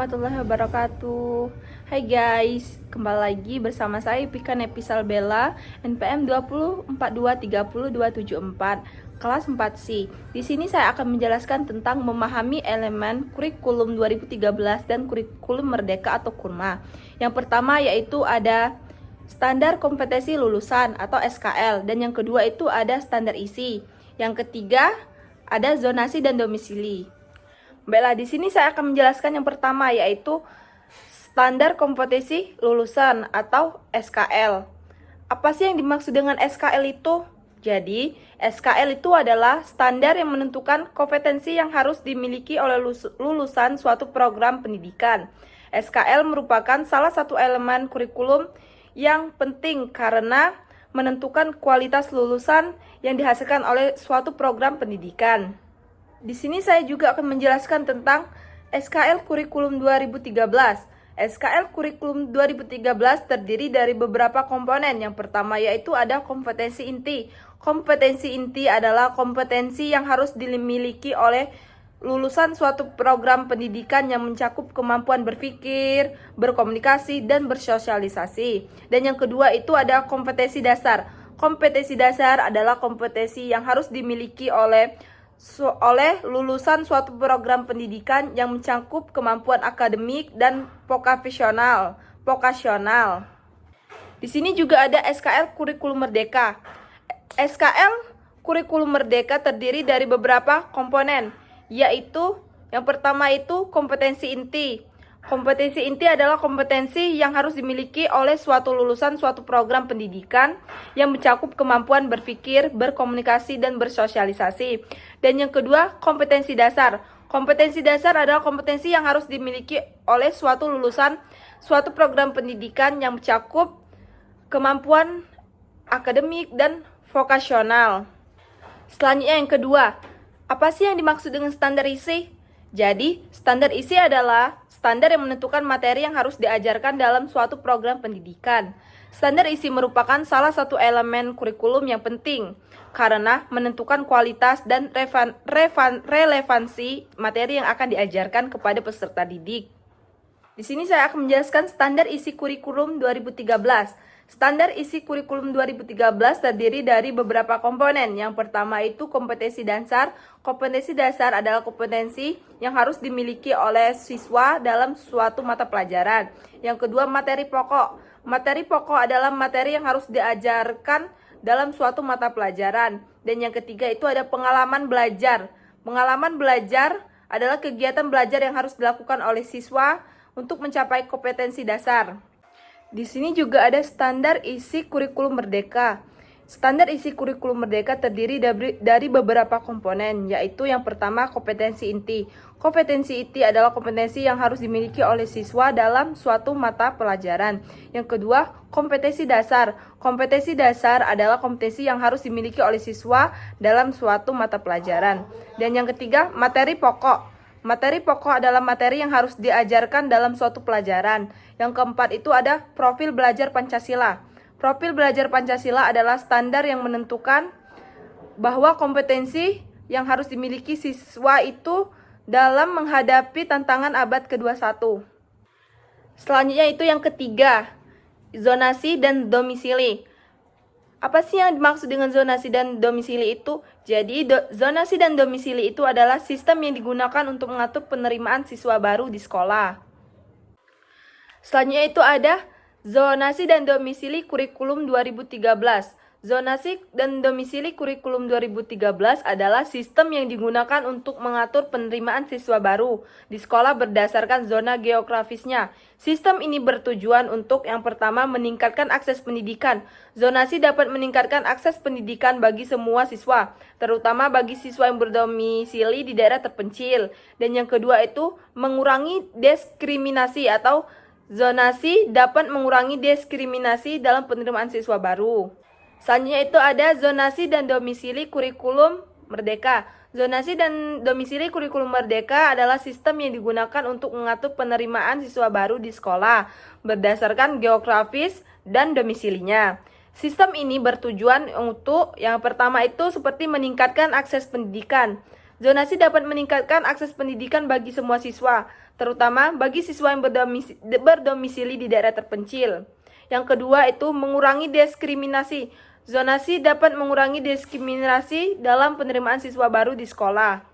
warahmatullahi wabarakatuh. Hai guys, kembali lagi bersama saya Pika Nepisal Bella, NPM 204230274, kelas 4C. Di sini saya akan menjelaskan tentang memahami elemen kurikulum 2013 dan kurikulum merdeka atau KURMA. Yang pertama yaitu ada standar kompetensi lulusan atau SKL, dan yang kedua itu ada standar isi. Yang ketiga ada zonasi dan domisili. Baiklah, di sini saya akan menjelaskan yang pertama yaitu standar kompetensi lulusan atau SKL. Apa sih yang dimaksud dengan SKL itu? Jadi, SKL itu adalah standar yang menentukan kompetensi yang harus dimiliki oleh lulusan suatu program pendidikan. SKL merupakan salah satu elemen kurikulum yang penting karena menentukan kualitas lulusan yang dihasilkan oleh suatu program pendidikan. Di sini saya juga akan menjelaskan tentang SKL Kurikulum 2013. SKL Kurikulum 2013 terdiri dari beberapa komponen. Yang pertama yaitu ada kompetensi inti. Kompetensi inti adalah kompetensi yang harus dimiliki oleh lulusan suatu program pendidikan yang mencakup kemampuan berpikir, berkomunikasi, dan bersosialisasi. Dan yang kedua itu ada kompetensi dasar. Kompetensi dasar adalah kompetensi yang harus dimiliki oleh lulusan suatu program pendidikan yang mencakup kemampuan akademik dan vokasional. Di sini juga ada SKL Kurikulum Merdeka. SKL Kurikulum Merdeka terdiri dari beberapa komponen, yaitu yang pertama itu kompetensi inti. Kompetensi inti adalah kompetensi yang harus dimiliki oleh suatu lulusan suatu program pendidikan yang mencakup kemampuan berpikir, berkomunikasi, dan bersosialisasi. Dan yang kedua, kompetensi dasar. Kompetensi dasar adalah kompetensi yang harus dimiliki oleh suatu lulusan suatu program pendidikan yang mencakup kemampuan akademik dan vokasional. Selanjutnya yang kedua, apa sih yang dimaksud dengan standar isi? Jadi, standar isi adalah standar yang menentukan materi yang harus diajarkan dalam suatu program pendidikan. Standar isi merupakan salah satu elemen kurikulum yang penting karena menentukan kualitas dan relevansi materi yang akan diajarkan kepada peserta didik. Di sini saya akan menjelaskan standar isi kurikulum 2013. Standar isi kurikulum 2013 terdiri dari beberapa komponen. Yang pertama itu kompetensi dasar. Kompetensi dasar adalah kompetensi yang harus dimiliki oleh siswa dalam suatu mata pelajaran. Yang kedua, materi pokok. Materi pokok adalah materi yang harus diajarkan dalam suatu mata pelajaran. Dan yang ketiga itu ada pengalaman belajar. Pengalaman belajar adalah kegiatan belajar yang harus dilakukan oleh siswa untuk mencapai kompetensi dasar. Di sini juga ada standar isi kurikulum merdeka. Standar isi kurikulum merdeka terdiri dari beberapa komponen, yaitu yang pertama kompetensi inti. Kompetensi inti adalah kompetensi yang harus dimiliki oleh siswa dalam suatu mata pelajaran. Yang kedua, kompetensi dasar. Kompetensi dasar adalah kompetensi yang harus dimiliki oleh siswa dalam suatu mata pelajaran. Dan yang ketiga, materi pokok. Materi pokok adalah materi yang harus diajarkan dalam suatu pelajaran. Yang keempat itu ada profil belajar Pancasila. Profil belajar Pancasila adalah standar yang menentukan bahwa kompetensi yang harus dimiliki siswa itu dalam menghadapi tantangan abad ke-21. Selanjutnya itu yang ketiga, zonasi dan domisili. Apa sih yang dimaksud dengan zonasi dan domisili itu? Jadi, zonasi dan domisili itu adalah sistem yang digunakan untuk mengatur penerimaan siswa baru di sekolah. Selanjutnya itu ada zonasi dan domisili kurikulum 2013. Zonasi dan domisili kurikulum 2013 adalah sistem yang digunakan untuk mengatur penerimaan siswa baru di sekolah berdasarkan zona geografisnya. Sistem ini bertujuan untuk yang pertama meningkatkan akses pendidikan. Zonasi dapat meningkatkan akses pendidikan bagi semua siswa, terutama bagi siswa yang berdomisili di daerah terpencil. Dan yang kedua itu mengurangi diskriminasi atau zonasi dapat mengurangi diskriminasi dalam penerimaan siswa baru. Selanjutnya itu ada zonasi dan domisili kurikulum merdeka. Zonasi dan domisili kurikulum merdeka adalah sistem yang digunakan untuk mengatur penerimaan siswa baru di sekolah berdasarkan geografis dan domisilinya. Sistem ini bertujuan untuk yang pertama itu seperti meningkatkan akses pendidikan. Zonasi dapat meningkatkan akses pendidikan bagi semua siswa, terutama bagi siswa yang berdomisili di daerah terpencil. Yang kedua itu mengurangi diskriminasi. Zonasi dapat mengurangi diskriminasi dalam penerimaan siswa baru di sekolah.